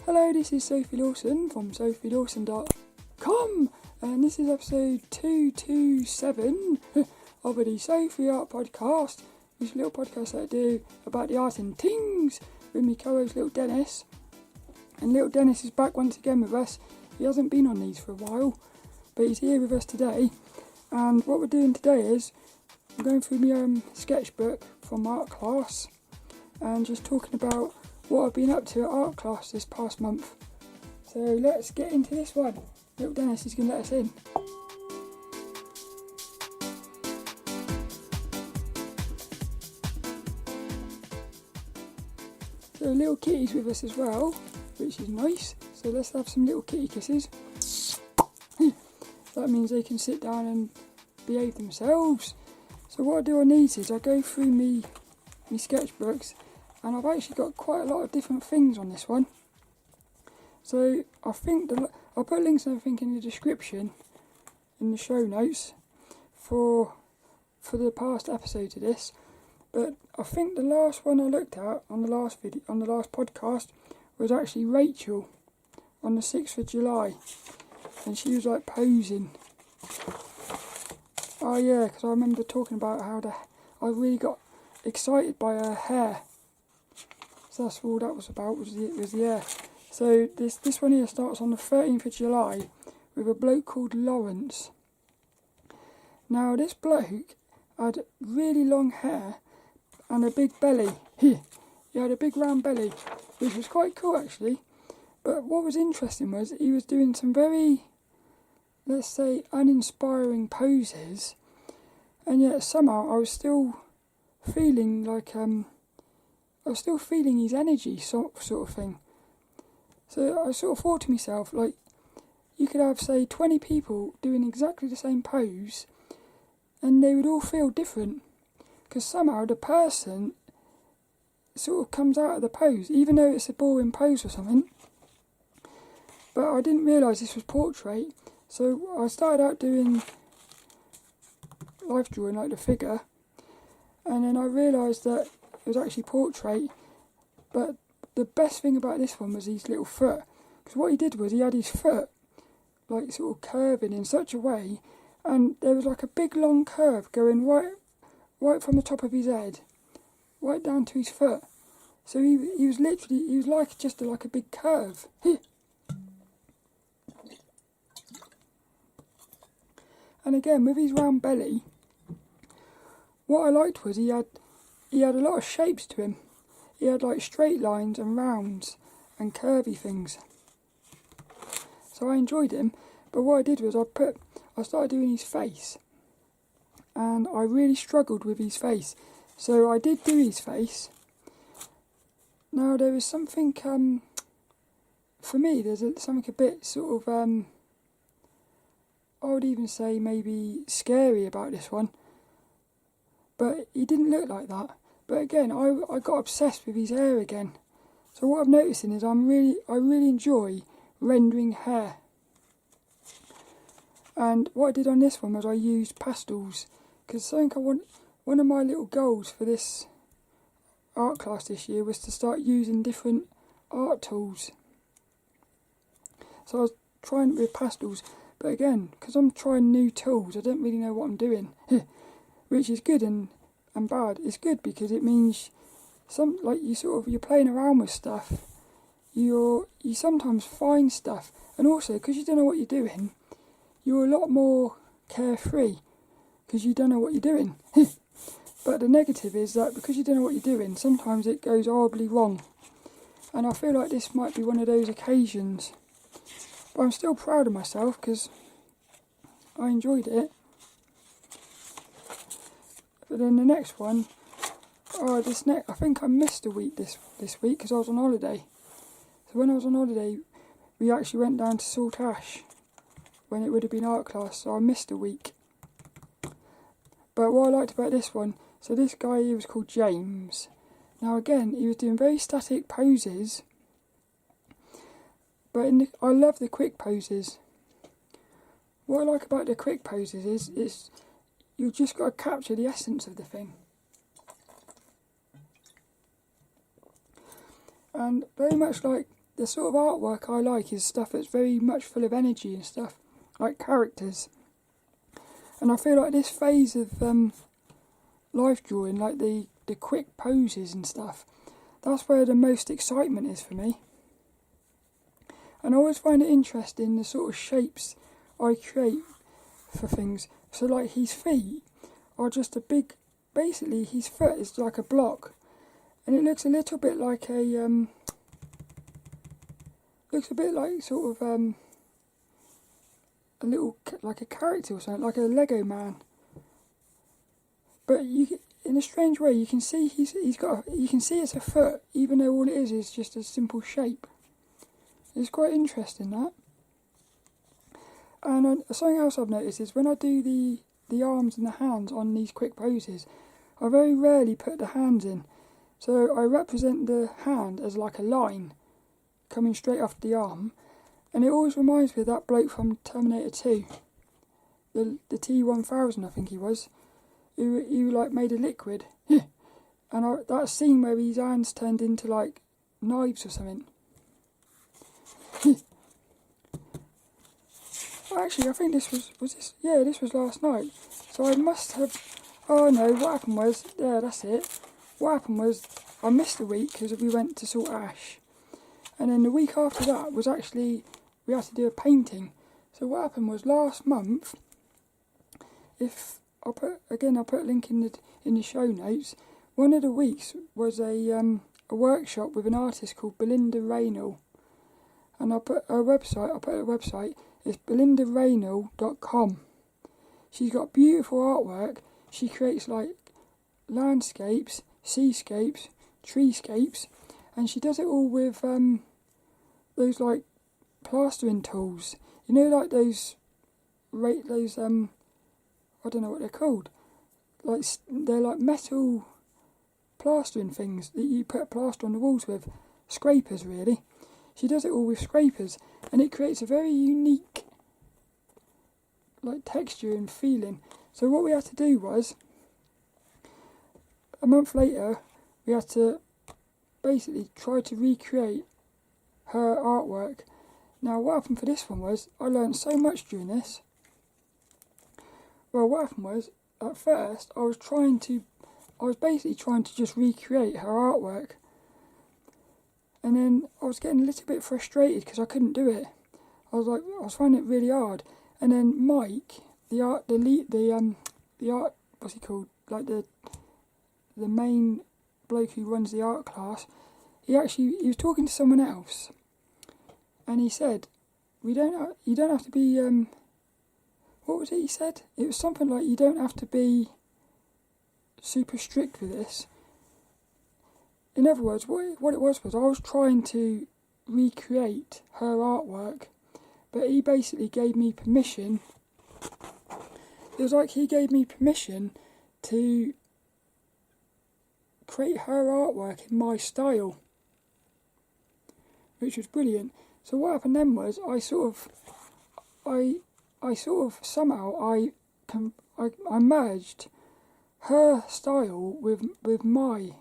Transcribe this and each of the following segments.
Hello, this is Sophie Lawson from sophielawson.com, and this is episode 227 of the Sophie Art Podcast, which is a little podcast that I do about the art and tings with my co-host lilDENNiS. And lilDENNiS is back once again with us. He hasn't been on these for a while, but he's here with us today. And what we're doing today is I'm going through my sketchbook from art class and just talking about what I've been up to at art class this past month. So let's get into this one. lilDENNiS is going to let us in. So little kitty's with us as well, which is nice. So let's have some little kitty kisses. That means they can sit down and behave themselves. So what I do on these is I go through me sketchbooks, and I've actually got quite a lot of different things on this one. So I think I'll put links and everything in the description, in the show notes, for the past episode of this. But I think the last one I looked at on the last podcast was actually Rachel on the 6th of July, and she was like posing. Oh yeah, because I remember talking about how I really got excited by her hair. So that's all that was about, was the hair. So this one here starts on the 13th of July with a bloke called Lawrence. Now this bloke had really long hair and a big belly. He had a big round belly, which was quite cool actually. But what was interesting was he was doing some very, let's say, uninspiring poses, and yet somehow I was still feeling like his energy sort of thing. So I sort of thought to myself, like, you could have, say, 20 people doing exactly the same pose, and they would all feel different, because somehow the person sort of comes out of the pose, even though it's a boring pose or something. But I didn't realise this was portrait, so I started out doing life drawing, like the figure, and then I realised that it was actually portrait. But the best thing about this one was his little foot, because what he did was he had his foot like sort of curving in such a way, and there was like a big long curve going right from the top of his head right down to his foot. So he was like just like a big curve. And again, with his round belly, what I liked was he had a lot of shapes to him. He had like straight lines and rounds and curvy things. So I enjoyed him. But what I did was I started doing his face, and I really struggled with his face. So I did do his face. Now there was something for me. There's something a bit sort of I would even say maybe scary about this one. But he didn't look like that. But again, I got obsessed with his hair again. So what I'm noticing is I really enjoy rendering hair. And what I did on this one was I used pastels, because one of my little goals for this art class this year was to start using different art tools. So I was trying with pastels, but again, because I'm trying new tools, I don't really know what I'm doing. Which is good and bad. It's good because it means you're playing around with stuff. You sometimes find stuff, and also because you don't know what you're doing, you're a lot more carefree because you don't know what you're doing. But the negative is that because you don't know what you're doing, sometimes it goes horribly wrong. And I feel like this might be one of those occasions. But I'm still proud of myself because I enjoyed it. But then the next one, I think I missed a week this week because I was on holiday. So when I was on holiday, we actually went down to Salt Ash when it would have been art class, so I missed a week. But what I liked about this one, so this guy, he was called James. Now again, he was doing very static poses, but I love the quick poses. What I like about the quick poses is you've just got to capture the essence of the thing. And very much like the sort of artwork I like is stuff that's very much full of energy and stuff, like characters. And I feel like this phase of life drawing, like the quick poses and stuff, that's where the most excitement is for me. And I always find it interesting the sort of shapes I create for things. So like his feet are just a big, basically his foot is like a block, and it looks a little bit like a looks a bit like sort of a little like a character or something, like a Lego man. But you, in a strange way, you can see you can see it's a foot, even though all it is just a simple shape. It's quite interesting, that. And something else I've noticed is when I do the arms and the hands on these quick poses, I very rarely put the hands in. So I represent the hand as like a line coming straight off the arm, and it always reminds me of that bloke from Terminator 2, the T-1000 I think he was, who like made a liquid, and that scene where his hands turned into like knives or something. Actually, I think this was last night. So I must have. Oh no! What happened was, yeah, that's it. What happened was I missed a week because we went to Salt Ash, and then the week after that was actually we had to do a painting. So what happened was last month. If I'll put a link in the show notes. One of the weeks was a workshop with an artist called Belinda Raynal, and I'll put her website. It's belindareynal.com. She's got beautiful artwork. She creates like landscapes, seascapes, treescapes, and she does it all with those like plastering tools. You know, like those I don't know what they're called. Like they're like metal plastering things that you put plaster on the walls with. Scrapers, really. She does it all with scrapers, and it creates a very unique like texture and feeling. So what we had to do was, a month later, we had to basically try to recreate her artwork. Now what happened for this one was, I learned so much during this. Well, what happened was, at first, I was basically trying to just recreate her artwork. And then I was getting a little bit frustrated because I couldn't do it. I was finding it really hard. And then Mike, what's he called? Like the main bloke who runs the art class, he was talking to someone else, and he said, you don't have to be what was it he said? It was something like, you don't have to be super strict with this. In other words, what it was I was trying to recreate her artwork, but he basically gave me permission. It was like he gave me permission to create her artwork in my style, which was brilliant. So what happened then was, I merged her style with me.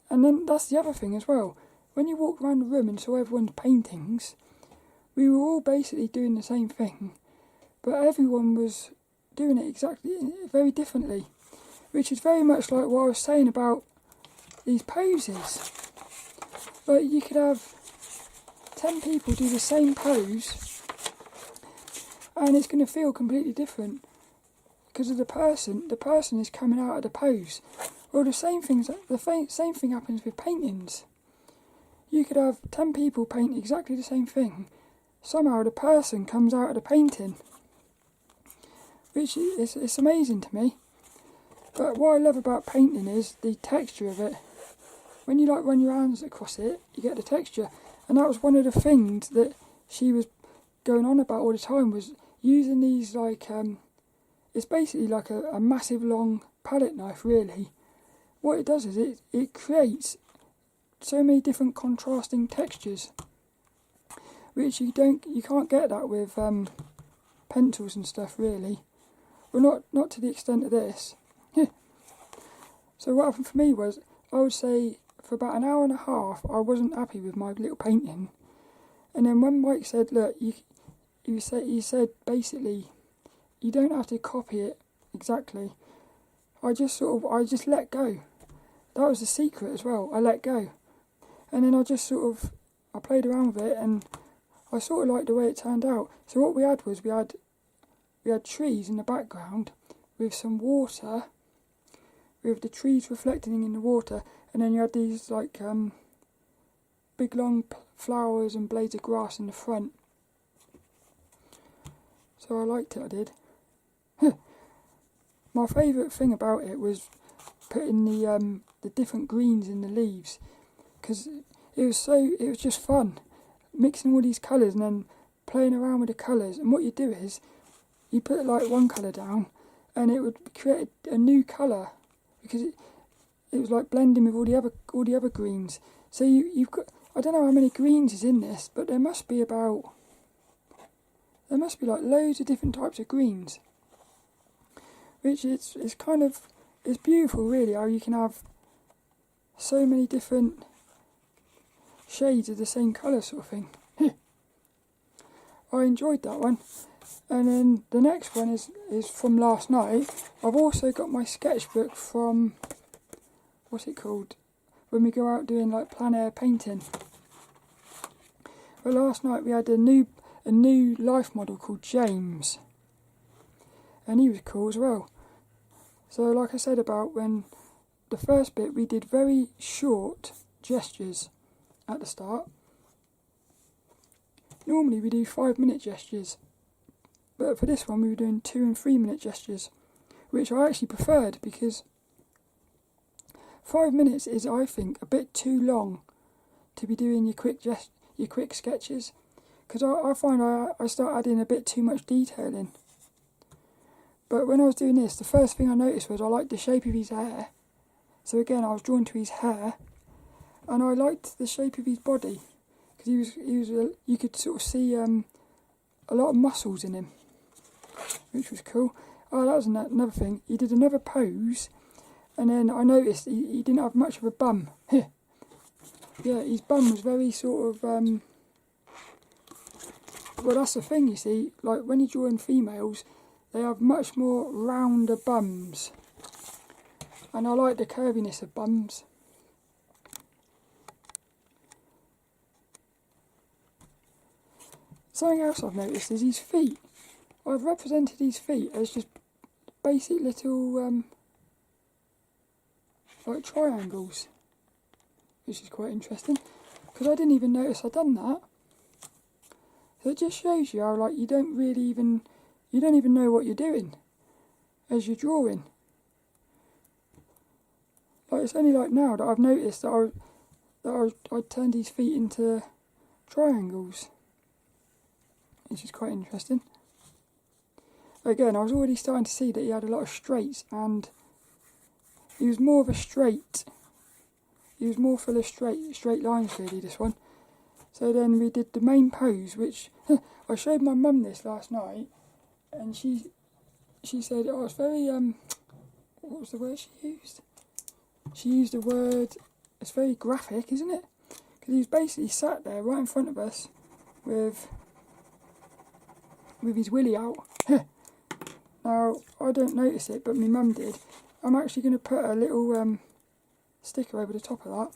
And then that's the other thing as well. When you walked around the room and saw everyone's paintings, we were all basically doing the same thing, but everyone was doing it exactly very differently, which is very much like what I was saying about these poses. Like, you could have 10 people do the same pose, and it's going to feel completely different because of the person is coming out of the pose. Well, the same thing happens with paintings. You could have 10 people paint exactly the same thing. Somehow the person comes out of the painting, which it's amazing to me. But what I love about painting is the texture of it. When you like run your hands across it, you get the texture. And that was one of the things that she was going on about all the time, was using these like it's basically like a massive long palette knife, really. What it does is it creates so many different contrasting textures, which you can't get that with pencils and stuff, really. Well, not to the extent of this. So what happened for me was, I would say for about an hour and a half, I wasn't happy with my little painting. And then when Mike said, look, he said basically, you don't have to copy it exactly. I just let go. That was the secret as well. I let go. And then I played around with it, and I sort of liked the way it turned out. So what we had was, we had trees in the background with some water, with the trees reflecting in the water, and then you had these like big long flowers and blades of grass in the front. So I liked it, I did. My favourite thing about it was putting the different greens in the leaves, because it was just fun, mixing all these colours and then playing around with the colours. And what you do is, you put like one colour down, and it would create a new colour, because it was like blending with all the other greens. So you've got, I don't know how many greens is in this, but there must be like loads of different types of greens. Which it's beautiful really, how you can have so many different shades of the same colour sort of thing. I enjoyed that one. And then the next one is from last night. I've also got my sketchbook from, what's it called, when we go out doing like plein air painting. But last night we had a new life model called James, and he was cool as well. So like I said about when the first bit, we did very short gestures at the start. Normally we do 5-minute gestures, but for this one we were doing 2 and 3 minute gestures, which I actually preferred, because 5 minutes is, I think, a bit too long to be doing your quick sketches, because I find I start adding a bit too much detail in. But when I was doing this, the first thing I noticed was I liked the shape of his hair. So again, I was drawn to his hair, and I liked the shape of his body, because you could sort of see a lot of muscles in him, which was cool. Oh, that was another thing. He did another pose, and then I noticed he didn't have much of a bum. Yeah, his bum was very sort of well, that's the thing, you see, like when you're drawing females, they have much more rounder bums, and I like the curviness of bums. Something else I've noticed is his feet. I've represented his feet as just basic little like triangles, which is quite interesting, because I didn't even notice I'd done that. So it just shows you how like you don't even know what you're doing as you're drawing. Like it's only like now that I've noticed that I turned his feet into triangles, which is quite interesting. Again, I was already starting to see that he had a lot of straights, and he was more of a straight. He was more full of straight lines really, this one. So then we did the main pose, which I showed my mum this last night, and she said, oh, it's very, what was the word she used? She used the word, it's very graphic, isn't it? Because he was basically sat there right in front of us with his willy out. Now, I don't notice it, but my mum did. I'm actually going to put a little sticker over the top of that,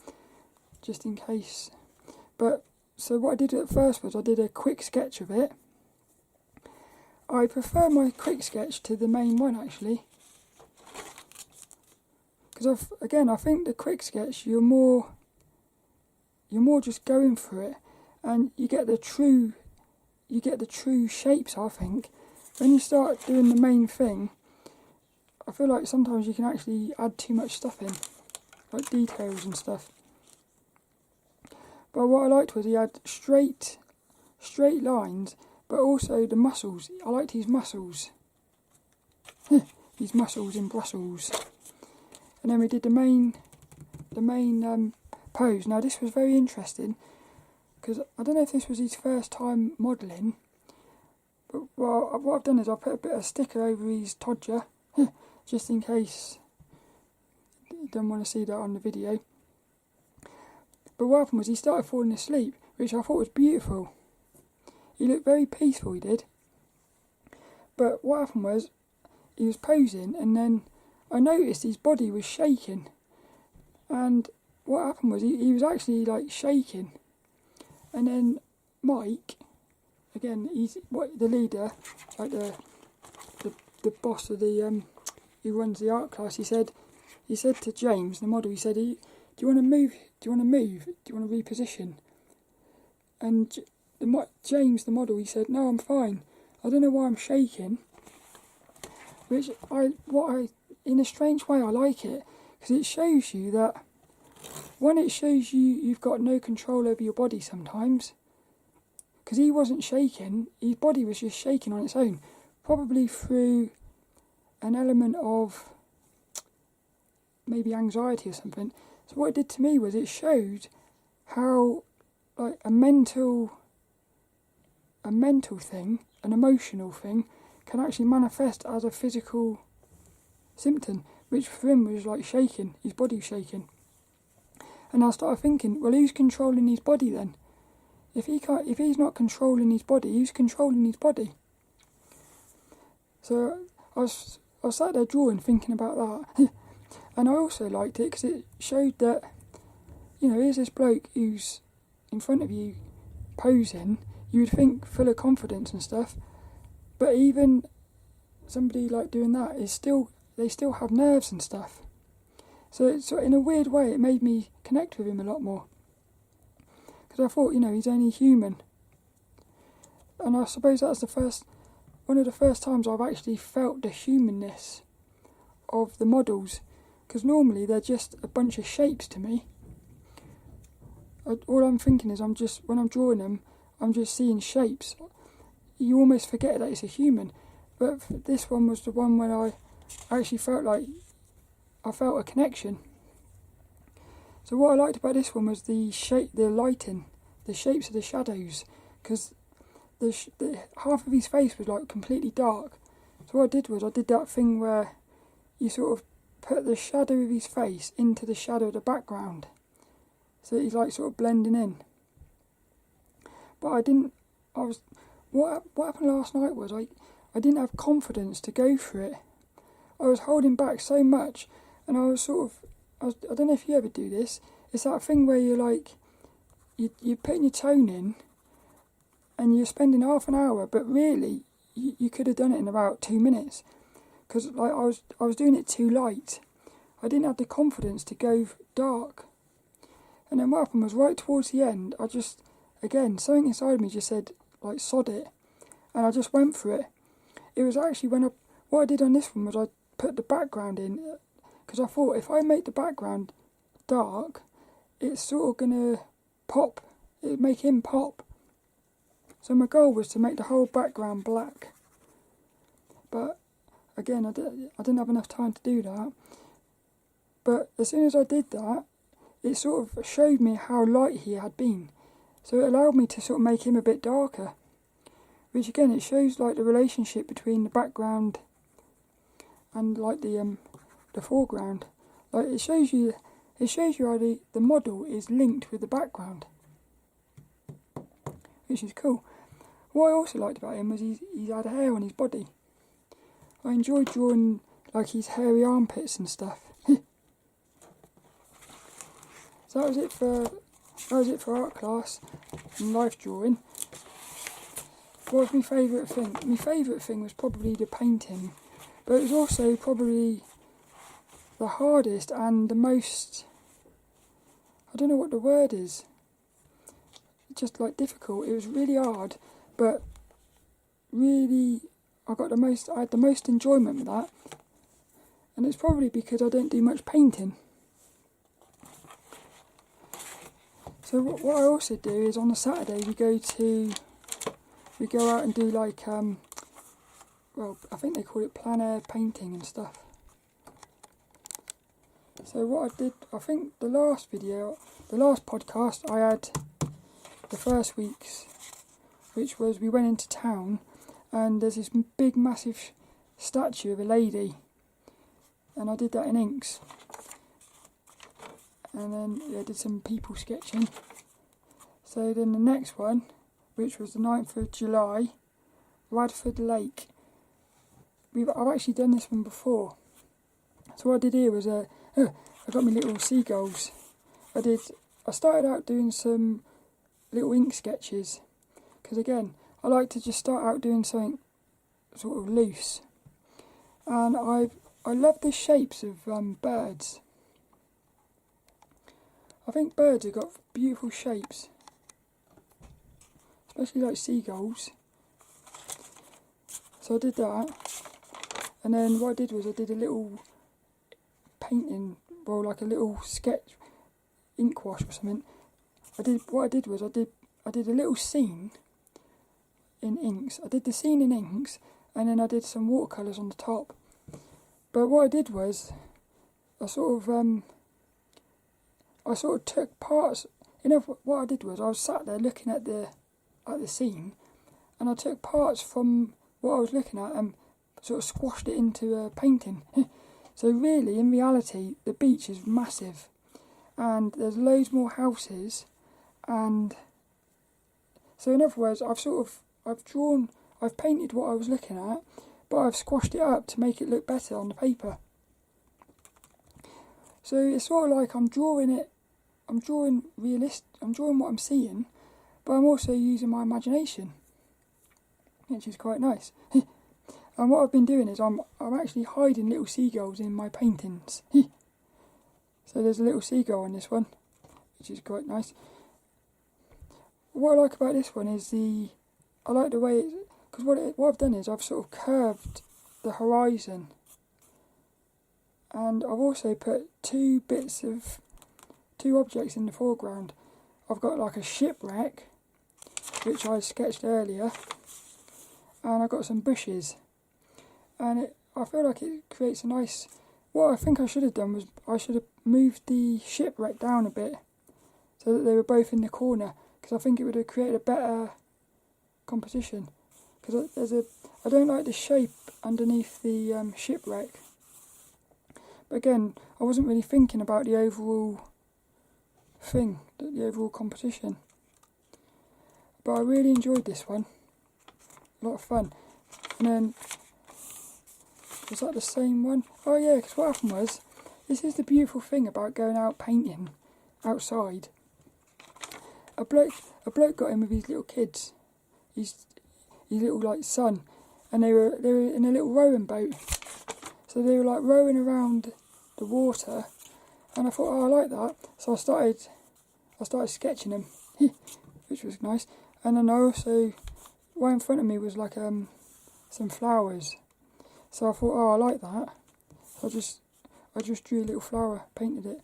just in case. But, so what I did at first was I did a quick sketch of it. I prefer my quick sketch to the main one, actually. Because I think the quick sketch, you're more just going for it, and you get the true shapes, I think. When you start doing the main thing, I feel like sometimes you can actually add too much stuff in, like details and stuff. But what I liked was he had straight lines, but also the muscles. I liked his muscles. His muscles in Brussels. And then we did the main pose. Now this was very interesting, because I don't know if this was his first time modelling, but what I've done is I put a bit of sticker over his todger, just in case you don't want to see that on the video. But what happened was he started falling asleep, which I thought was beautiful. He looked very peaceful, he did. But what happened was, he was posing, and then I noticed his body was shaking. And what happened was, he was actually like shaking. And then Mike, again, he's the leader, like the boss of the who runs the art class. He said to James, the model, he said, "Do you want to move? Do you want to move? Do you want to reposition?" And James, the model, he said, "No, I'm fine. I don't know why I'm shaking." Which in a strange way, I like it, because it shows you that, one, it shows you've got no control over your body sometimes. Because he wasn't shaking, his body was just shaking on its own, probably through an element of maybe anxiety or something. So what it did to me was, it showed how like a mental thing, an emotional thing, can actually manifest as a physical symptom, which for him was like shaking, his body was shaking. And I started thinking, well, who's controlling his body then? If he's not controlling his body, who's controlling his body? So I was sat there drawing, thinking about that. And I also liked it because it showed that, here's this bloke who's in front of you posing, you would think full of confidence and stuff, but even somebody like doing that they still have nerves and stuff. So in a weird way, it made me connect with him a lot more. Because I thought, he's only human. And I suppose that's one of the first times I've actually felt the humanness of the models. Because normally they're just a bunch of shapes to me. All I'm thinking is, when I'm drawing them, I'm just seeing shapes. You almost forget that it's a human. But this one was the one when I actually felt like I felt a connection. So what I liked about this one was the lighting, the shapes of the shadows, because the half of his face was like completely dark. So what I did was, I did that thing where you sort of put the shadow of his face into the shadow of the background, so that he's like sort of blending in. But what happened last night was, I didn't have confidence to go for it. I was holding back so much, and I was I don't know if you ever do this, it's that thing where you're like, you're putting your tone in, and you're spending half an hour, but really, you could have done it in about 2 minutes, because like I was doing it too light. I didn't have the confidence to go dark. And then what happened was, right towards the end, again, something inside me just said, like, sod it, and I just went for it. It was actually what I did on this one was, I put the background in, because I thought, if I make the background dark, it's sort of going to pop, it'd make him pop. So my goal was to make the whole background black. But again, I didn't have enough time to do that. But as soon as I did that, it sort of showed me how light he had been. So it allowed me to sort of make him a bit darker. Which again, it shows like the relationship between the background and like the foreground. Like it shows you how the model is linked with the background, which is cool. What I also liked about him was he had hair on his body. I enjoyed drawing like his hairy armpits and stuff. So that was it for art class and life drawing. What was my favourite thing? My favourite thing was probably the painting, but it was also probably the hardest and the most, I don't know what the word is, just like difficult. It was really hard, but really I had the most enjoyment with that, and it's probably because I don't do much painting. So what I also do is, on a Saturday we go out and do like I think they call it plein air painting and stuff. So what I did, I think the last podcast I had the first week's, which was we went into town and there's this big massive statue of a lady, and I did that in inks. and then I did some people sketching. So then the next one, which was the 9th of July, Radford Lake. I've actually done this one before. So what I did here was I got my little seagulls. I started out doing some little ink sketches, because again, I like to just start out doing something sort of loose. And I love the shapes of birds. I think birds have got beautiful shapes, especially like seagulls. So I did that, and then what I did was I did a little painting, well, like a little sketch, ink wash or something. I did a little scene in inks. I did the scene in inks, and then I did some watercolours on the top. But what I did was, I sort of took parts. What I did was I was sat there looking at the scene, and I took parts from what I was looking at and sort of squashed it into a painting. So really, in reality, the beach is massive, and there's loads more houses, and so in other words, I've painted what I was looking at, but I've squashed it up to make it look better on the paper. So it's sort of like I'm drawing what I'm seeing, but I'm also using my imagination, which is quite nice. And what I've been doing is I'm actually hiding little seagulls in my paintings. So there's a little seagull in this one, which is quite nice. What I like about this one is I like the way because what I've done is I've sort of curved the horizon, and I've also put two objects in the foreground. I've got like a shipwreck, which I sketched earlier, and I've got some bushes, and I feel like it creates a nice. What I think I should have done was I should have moved the shipwreck down a bit so that they were both in the corner, because I think it would have created a better composition. Because I don't like the shape underneath the shipwreck. But again, I wasn't really thinking about the overall thing, the overall composition. But I really enjoyed this one. A lot of fun. And then, was that the same one? Oh yeah, because what happened was, this is the beautiful thing about going out painting outside. A bloke got in with his little kids, his little like son, and they were in a little rowing boat. So they were like rowing around the water, and I thought, oh, I like that. So I started sketching them, which was nice. And then I also, right in front of me was like some flowers. So I thought, oh, I like that. So I just drew a little flower, painted it.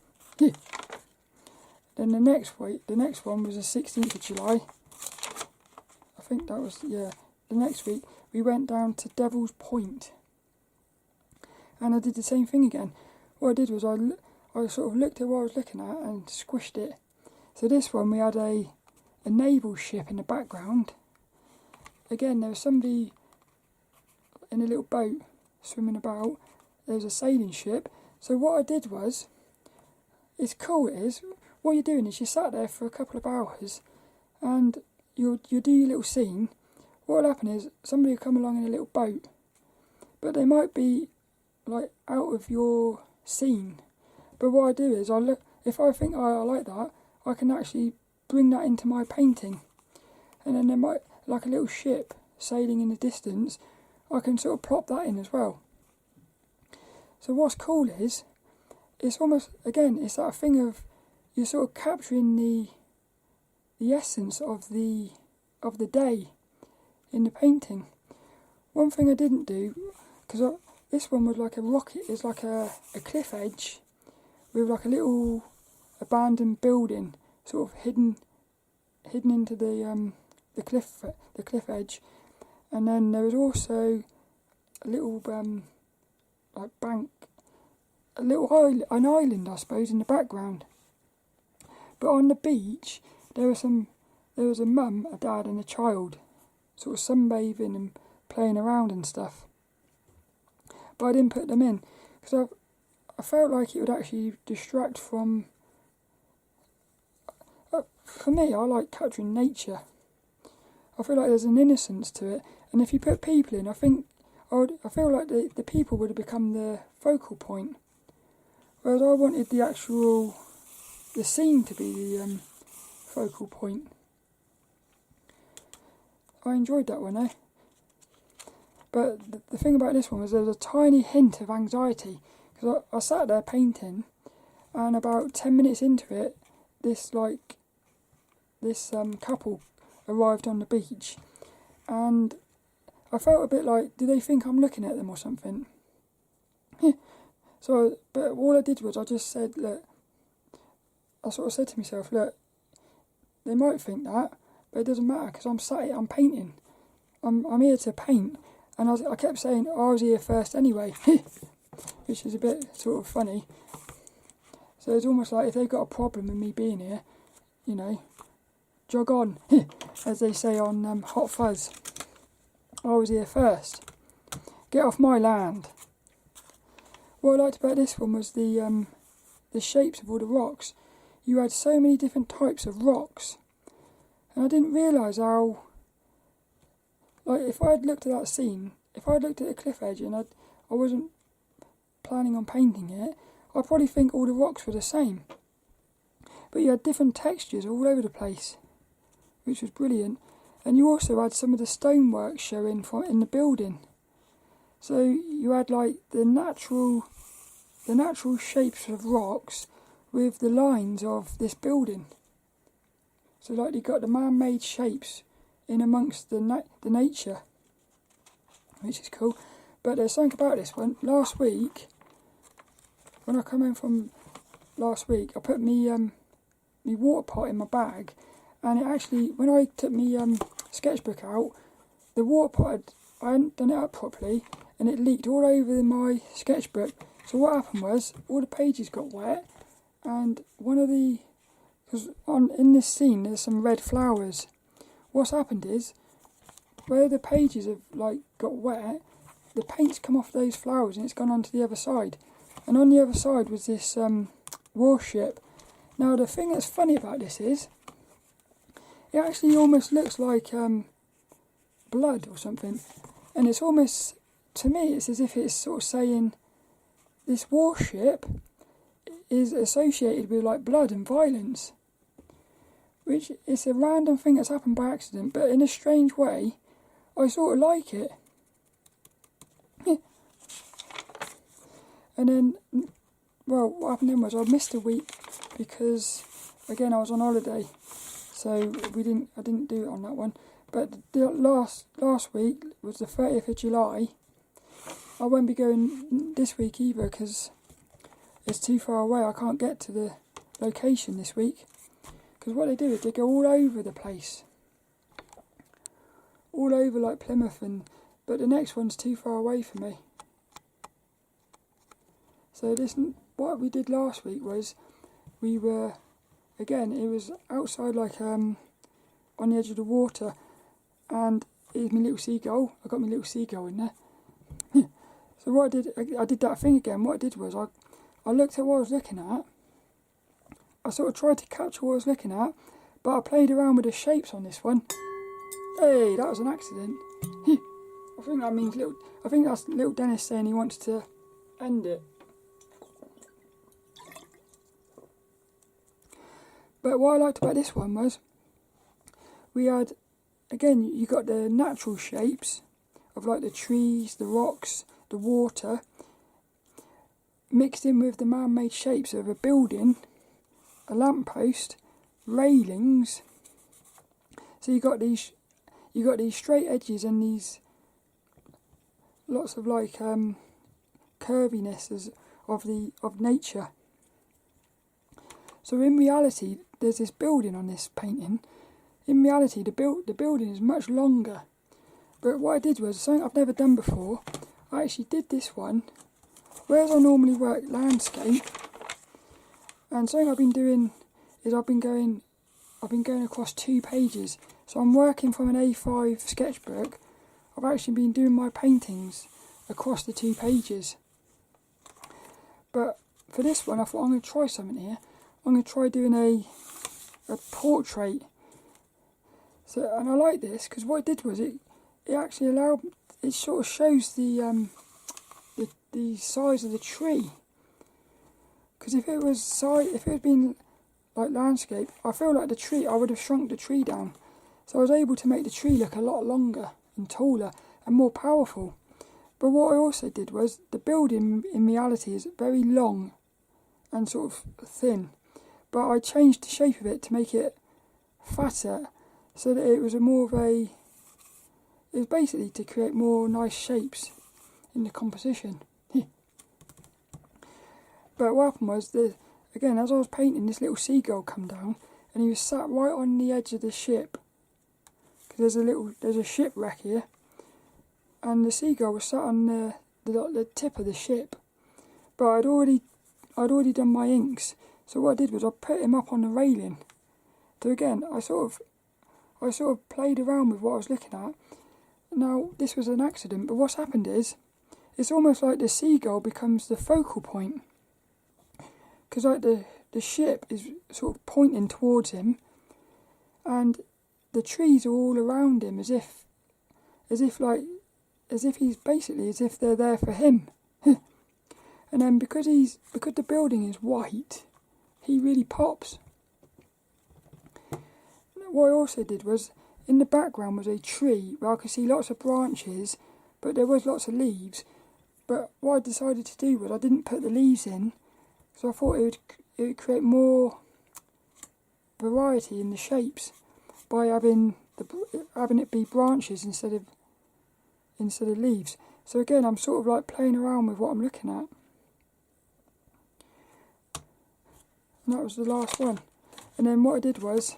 Then the next one was the 16th of July. I think that was, yeah. The next week we went down to Devil's Point, and I did the same thing again. What I did was I sort of looked at what I was looking at and squished it. So this one we had a naval ship in the background. Again, there was somebody in a little boat swimming about. There was a sailing ship. So what I did was, it's cool it is, what you're doing is you sat there for a couple of hours and you'll do your little scene. What will happen is somebody will come along in a little boat, but they might be like out of your scene. But what I do is I look, if I think, oh, I like that, I can actually bring that into my painting. And then there might, like a little ship sailing in the distance, I can sort of plop that in as well. So what's cool is, it's almost, again, it's that thing of, you're sort of capturing the essence of the day in the painting. One thing I didn't do, because this one was like a rocket, it's like a cliff edge with like a little abandoned building sort of hidden into the cliff edge, and then there was also a little like bank, an island I suppose in the background. But on the beach there was a mum, a dad and a child sort of sunbathing and playing around and stuff. But I didn't put them in because I felt like it would actually distract from for me, I like capturing nature. I feel like there's an innocence to it, and if you put people in, I feel like the people would have become the focal point, whereas I wanted the scene to be the focal point. I enjoyed that one, But the thing about this one was there was a tiny hint of anxiety, because I sat there painting, and about 10 minutes into it, this couple arrived on the beach, and I felt a bit like, do they think I'm looking at them or something? But all I did was I just said, look, I sort of said to myself, look, they might think that, but it doesn't matter, because I'm painting. I'm here to paint. And I kept saying, I was here first anyway, which is a bit sort of funny. So it's almost like if they've got a problem with me being here, jog on, as they say on Hot Fuzz. I was here first. Get off my land. What I liked about this one was the shapes of all the rocks. You had so many different types of rocks, and I didn't realise how. Like, if I had looked at that scene, if I had looked at the cliff edge and I wasn't planning on painting it, I'd probably think all the rocks were the same. But you had different textures all over the place, which was brilliant. And you also had some of the stonework showing in the building. So you had like the natural shapes of rocks with the lines of this building. So like you got the man-made shapes in amongst the nature, which is cool. But there's something about this one. Last week, when I come in from last week, I put me water pot in my bag, and it actually, when I took me sketchbook out, the water pot I hadn't done it up properly, and it leaked all over my sketchbook. So what happened was, all the pages got wet, and because in this scene there's some red flowers. What's happened is, where the pages have got wet, the paint's come off those flowers and it's gone onto the other side. And on the other side was this warship. Now the thing that's funny about this is, it actually almost looks like blood or something. And it's almost, to me, it's as if it's sort of saying, this warship is associated with like blood and violence. Which is a random thing that's happened by accident, but in a strange way, I sort of like it. And then, well, what happened then was I missed a week because, again, I was on holiday, so I didn't do it on that one. But the last week was the 30th of July. I won't be going this week either because it's too far away. I can't get to the location this week. Because what they do is they go all over the place. All over like Plymouth, but the next one's too far away for me. So what we did last week was, we were, again, it was outside on the edge of the water, and here's my little seagull. I got my little seagull in there. So what I did that thing again. What I did was I looked at what I was looking at. I sort of tried to capture what I was looking at, but I played around with the shapes on this one. Hey, that was an accident. I think that means I think that's lilDENNiS saying he wants to end it. But what I liked about this one was, we had, again, you got the natural shapes of like the trees, the rocks, the water, mixed in with the man-made shapes of a building, a lamppost, railings. So you got these straight edges and these lots of curvinesses of nature. So in reality, there's this building on this painting. In reality, the building is much longer. But what I did was something I've never done before. I actually did this one, whereas I normally work landscape. And something I've been doing is I've been going across 2 pages. So I'm working from an A5 sketchbook. I've actually been doing my paintings across the 2 pages. But for this one, I thought I'm going to try something here. I'm going to try doing a a portrait. So, and I like this because what it did was it actually allowed, it sort of shows the size of the tree. Because if it had been like landscape, I feel like the tree, I would have shrunk the tree down. So I was able to make the tree look a lot longer and taller and more powerful. But what I also did was, the building in reality is very long and sort of thin. But I changed the shape of it to make it fatter, so that it was it was basically to create more nice shapes in the composition. But what happened was, again, as I was painting, this little seagull come down, and he was sat right on the edge of the ship. Because there's a shipwreck here, and the seagull was sat on the tip of the ship. But I'd already done my inks, so what I did was I put him up on the railing. So again, I sort of played around with what I was looking at. Now, this was an accident, but what's happened is, it's almost like the seagull becomes the focal point. Because like the ship is sort of pointing towards him, and the trees are all around him as if they're there for him. And then because the building is white, he really pops. What I also did was, in the background was a tree where I could see lots of branches, but there was lots of leaves. But what I decided to do was, I didn't put the leaves in, so I thought it would create more variety in the shapes by having it be branches instead of leaves. So again, I'm sort of like playing around with what I'm looking at. And that was the last one. And then what I did was,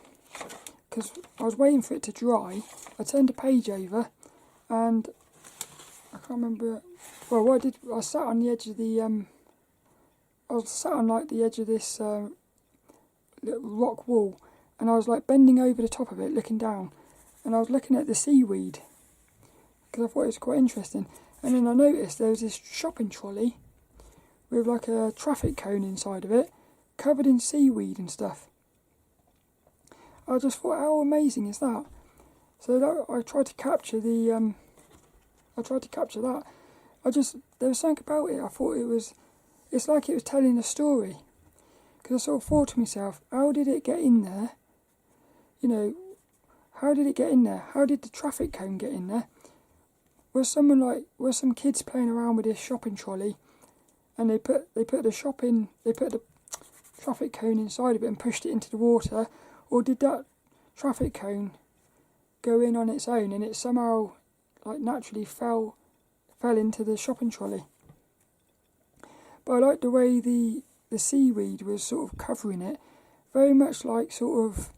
because I was waiting for it to dry, I turned the page over, and I can't remember. Well, what I did, I sat on the edge of the the edge of this little rock wall, and I was like bending over the top of it, looking down, and I was looking at the seaweed because I thought it was quite interesting. And then I noticed there was this shopping trolley with like a traffic cone inside of it, covered in seaweed and stuff. I just thought, how amazing is that? So I tried to capture that. There was something about it. I thought it's like it was telling a story. Because I sort of thought to myself, how did it get in there? You know, how did it get in there? How did the traffic cone get in there? Was some kids playing around with this shopping trolley, and they put the traffic cone inside of it and pushed it into the water, or did that traffic cone go in on its own and it somehow like naturally fell into the shopping trolley? But I liked the way the seaweed was sort of covering it, very much like sort of,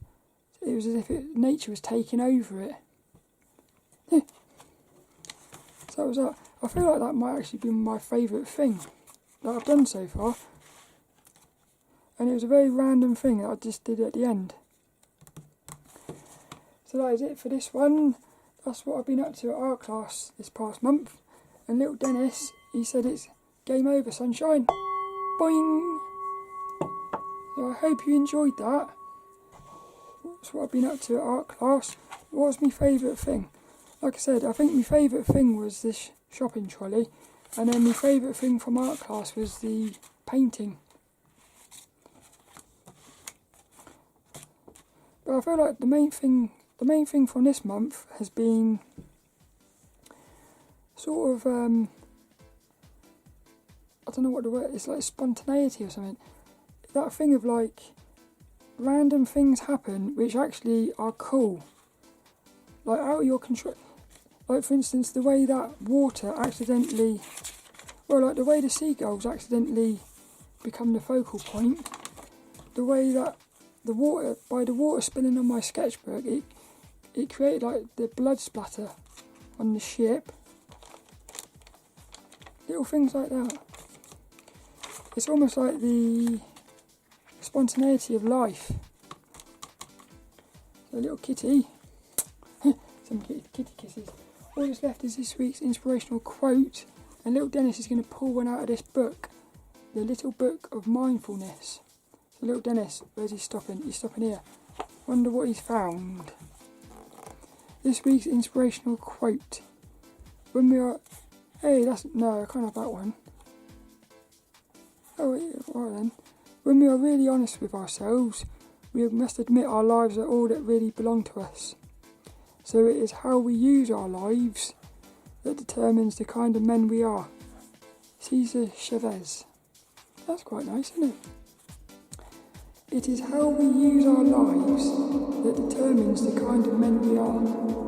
it was as if nature was taking over it. So that was that. I feel like that might actually be my favourite thing that I've done so far. And it was a very random thing that I just did at the end. So that is it for this one. That's what I've been up to at art class this past month. And lilDENNiS, he said it's game over, sunshine. Boing! So I hope you enjoyed that. That's what I've been up to at art class. What was my favourite thing? Like I said, I think my favourite thing was this shopping trolley. And then my favourite thing from art class was the painting. But I feel like the main thing from this month has been sort of, I don't know what the word, it's like spontaneity or something. That thing of like, random things happen which actually are cool. Like out of your control. Like for instance, the way that water accidentally, the way the seagulls accidentally become the focal point. The way that the water spilling on my sketchbook, it created like the blood splatter on the ship. Little things like that. It's almost like the spontaneity of life. A little kitty. Some kitty kisses. All that's left is this week's inspirational quote, and lilDENNiS is going to pull one out of this book, the Little Book of Mindfulness. So lilDENNiS, where's he stopping? He's stopping here. Wonder what he's found. This week's inspirational quote. When we are... Hey, no, I can't have that one. Oh, wait, right then. When we are really honest with ourselves, we must admit our lives are all that really belong to us. So it is how we use our lives that determines the kind of men we are. Cesar Chavez. That's quite nice, isn't it? It is how we use our lives that determines the kind of men we are.